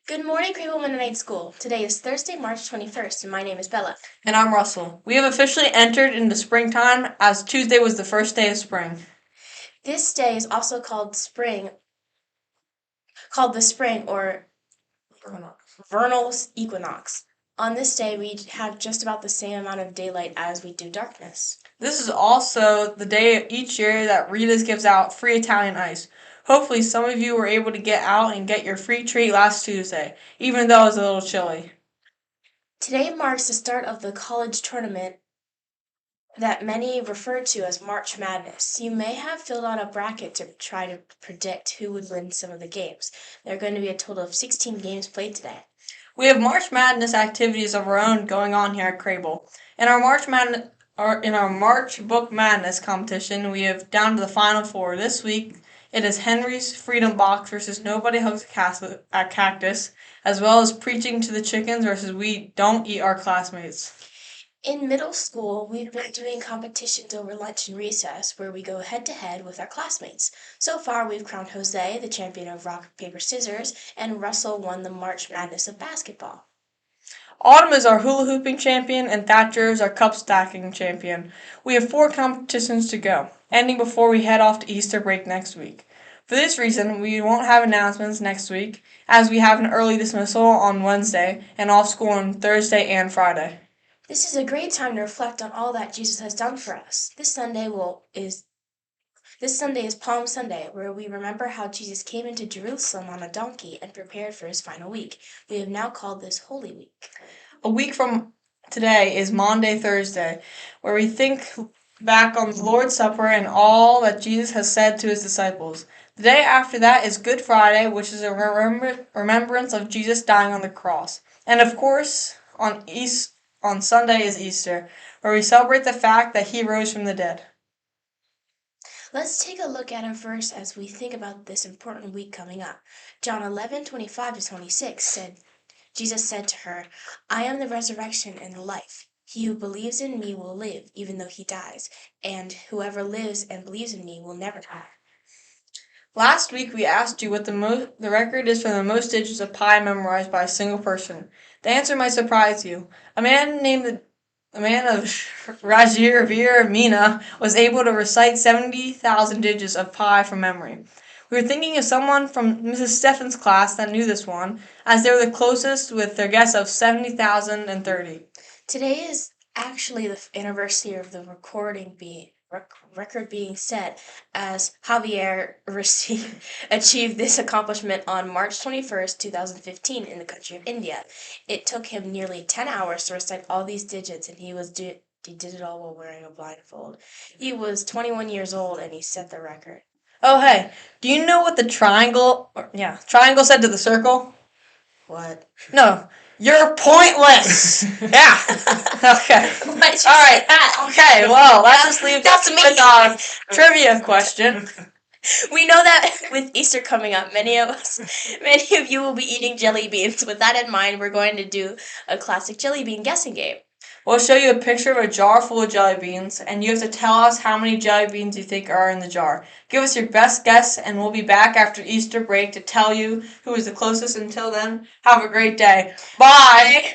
Good morning, Crable Mennonite School. Today is Thursday, March 21st, and my name is Bella. And I'm Russell. We have officially entered into springtime as Tuesday was the first day of spring. This day is also called the spring or vernal equinox. On this day, we have just about the same amount of daylight as we do darkness. This is also the day each year that Rita's gives out free Italian ice. Hopefully, some of you were able to get out and get your free treat last Tuesday, even though it was a little chilly. Today marks the start of the college tournament that many refer to as March Madness. You may have filled out a bracket to try to predict who would win some of the games. There are going to be a total of 16 games played today. We have March Madness activities of our own going on here at Crable. In our March Book Madness competition, we have down to the final four. This week, it is Henry's Freedom Box versus Nobody Hugs a Cactus, as well as Preaching to the Chickens versus We Don't Eat Our Classmates. In middle school, we've been doing competitions over lunch and recess where we go head to head with our classmates. So far, we've crowned Jose the champion of rock, paper, scissors, and Russell won the March Madness of basketball. Autumn is our hula hooping champion, and Thatcher is our cup stacking champion. We have 4 competitions to go, ending before we head off to Easter break next week. For this reason, we won't have announcements next week, as we have an early dismissal on Wednesday and off school on Thursday and Friday. This is a great time to reflect on all that Jesus has done for us. This Sunday is Palm Sunday, where we remember how Jesus came into Jerusalem on a donkey and prepared for his final week. We have now called this Holy Week. A week from today is Maundy Thursday, where we think back on the Lord's Supper and all that Jesus has said to his disciples. The day after that is Good Friday, which is a remembrance of Jesus dying on the cross. And of course, on Sunday is Easter, where we celebrate the fact that he rose from the dead. Let's take a look at a verse as we think about this important week coming up. John 11:25-26 said, Jesus said to her, I am the resurrection and the life. He who believes in me will live, even though he dies, and whoever lives and believes in me will never die. Last week we asked you what the record is for the most digits of pi memorized by a single person. The answer might surprise you. A man of Rajir Mina was able to recite 70,000 digits of pi from memory. We were thinking of someone from Mrs. Steffen's class that knew this one, as they were the closest with their guess of 70,030. Today is actually the anniversary of the record being set, as Javier achieved this accomplishment on March 21st, 2015 in the country of India. It took him nearly 10 hours to recite all these digits, and he did it all while wearing a blindfold. He was 21 years old and he set the record. Oh, hey, do you know what the triangle said to the circle? What? No, you're pointless. Yeah. Okay. Why did you All say right. that? Okay. Well, that just leaves That's us me. with our trivia question. We know that with Easter coming up, many of you will be eating jelly beans. With that in mind, we're going to do a classic jelly bean guessing game. We'll show you a picture of a jar full of jelly beans, and you have to tell us how many jelly beans you think are in the jar. Give us your best guess, and we'll be back after Easter break to tell you who is the closest. Until then, have a great day. Bye!